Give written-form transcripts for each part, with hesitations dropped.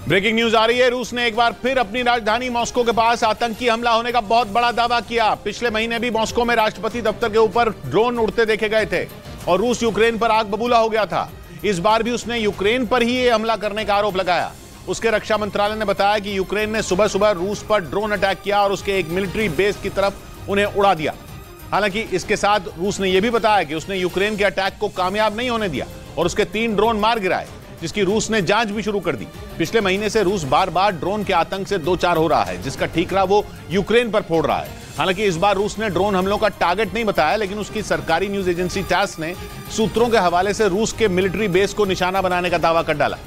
Breaking news आ रही है। रूस ने एक बार फिर अपनी राजधानी मॉस्को के पास आतंकी हमला होने का बहुत बड़ा दावा किया। पिछले महीने भी मॉस्को में राष्ट्रपति दफ्तर के ऊपर ड्रोन उड़ते देखे गए थे और रूस यूक्रेन पर आग बबूला हो गया था। इस बार भी उसने यूक्रेन पर ही यह हमला करने का आरोप लगाया। उसके रक्षा मंत्रालय ने बताया कि यूक्रेन ने सुबह सुबह रूस पर ड्रोन अटैक किया और उसके एक मिलिट्री बेस की तरफ उन्हें उड़ा दिया। हालांकि इसके साथ रूस ने यह भी बताया कि उसने यूक्रेन के अटैक को कामयाब नहीं होने दिया और उसके 3 ड्रोन मार गिराए, जिसकी रूस ने जांच भी शुरू कर दी। पिछले महीने से रूस बार बार ड्रोन के आतंक से दो चार हो रहा है, जिसका ठीकरा वो यूक्रेन पर फोड़ रहा है। हालांकि इस बार रूस ने ड्रोन हमलों का टारगेट नहीं बताया, लेकिन उसकी सरकारी न्यूज एजेंसी टैस ने सूत्रों के हवाले से रूस के मिलिट्री बेस को निशाना बनाने का दावा कर डाला,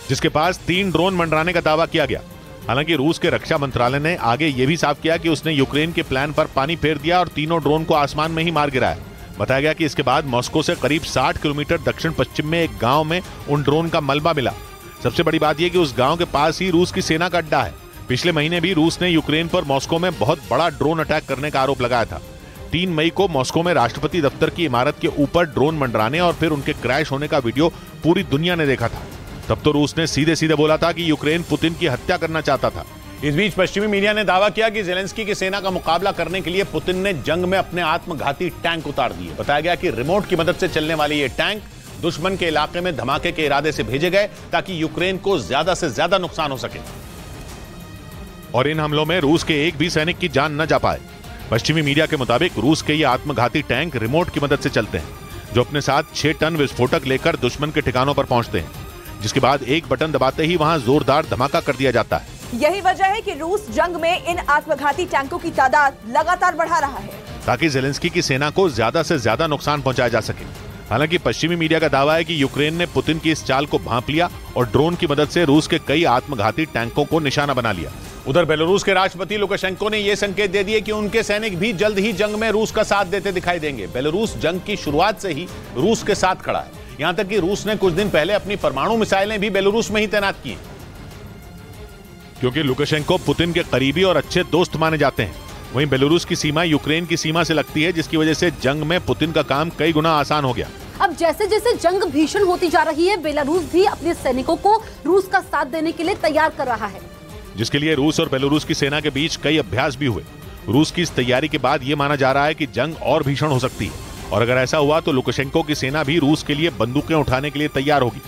जिसके पास 3 ड्रोन मंडराने का दावा किया गया। हालांकि रूस के रक्षा मंत्रालय ने आगे यह भी साफ किया कि उसने यूक्रेन के प्लान पर पानी फेर दिया और तीनों ड्रोन को आसमान में ही मार गिराया। बताया गया कि इसके बाद मॉस्को से करीब 60 किलोमीटर दक्षिण पश्चिम में एक गांव में उन ड्रोन का मलबा मिला। सबसे बड़ी बात यह कि उस गांव के पास ही रूस की सेना का अड्डा है। पिछले महीने भी रूस ने यूक्रेन पर मॉस्को में बहुत बड़ा ड्रोन अटैक करने का आरोप लगाया था। 3 मई को मॉस्को में राष्ट्रपति दफ्तर की इमारत के ऊपर ड्रोन मंडराने और फिर उनके क्रैश होने का वीडियो पूरी दुनिया ने देखा था। तब तो रूस ने सीधे सीधे बोला था कि यूक्रेन पुतिन की हत्या करना चाहता था। इस बीच पश्चिमी मीडिया ने दावा किया कि जेलेंस्की की सेना का मुकाबला करने के लिए पुतिन ने जंग में अपने आत्मघाती टैंक उतार दिए। बताया गया कि रिमोट की मदद से चलने वाले ये टैंक दुश्मन के इलाके में धमाके के इरादे से भेजे गए ताकि यूक्रेन को ज्यादा से ज्यादा नुकसान हो सके और इन हमलों में रूस के एक भी सैनिक की जान न जा पाए। पश्चिमी मीडिया के मुताबिक रूस के ये आत्मघाती टैंक रिमोट की मदद से चलते हैं, जो अपने साथ 6 टन विस्फोटक लेकर दुश्मन के ठिकानों पर पहुंचते हैं, जिसके बाद एक बटन दबाते ही वहां जोरदार धमाका कर दिया जाता है। यही वजह है कि रूस जंग में इन आत्मघाती टैंकों की तादाद लगातार बढ़ा रहा है, ताकि जेलेंस्की की सेना को ज्यादा से ज्यादा नुकसान पहुंचाया जा सके। हालांकि पश्चिमी मीडिया का दावा है कि यूक्रेन ने पुतिन की इस चाल को भांप लिया और ड्रोन की मदद से रूस के कई आत्मघाती टैंकों को निशाना बना लिया। उधर बेलारूस के राष्ट्रपति लुकाशेंको ने यह संकेत दे दिए कि उनके सैनिक भी जल्द ही जंग में रूस का साथ देते दिखाई देंगे। बेलारूस जंग की शुरुआत से ही रूस के साथ खड़ा है। यहां तक कि रूस ने कुछ दिन पहले अपनी परमाणु मिसाइलें भी बेलारूस में ही तैनात की, क्योंकि लुकाशेंको पुतिन के करीबी और अच्छे दोस्त माने जाते हैं। वहीं बेलारूस की सीमा यूक्रेन की सीमा से लगती है, जिसकी वजह से जंग में पुतिन का काम कई गुना आसान हो गया। अब जैसे जैसे जंग भीषण होती जा रही है, बेलारूस भी अपने सैनिकों को रूस का साथ देने के लिए तैयार कर रहा है, जिसके लिए रूस और बेलारूस की सेना के बीच कई अभ्यास भी हुए। रूस की इस तैयारी के बाद यह माना जा रहा है कि जंग और भीषण हो सकती है और अगर ऐसा हुआ तो लुकाशेंको की सेना भी रूस के लिए बंदूकें उठाने के लिए तैयार होगी।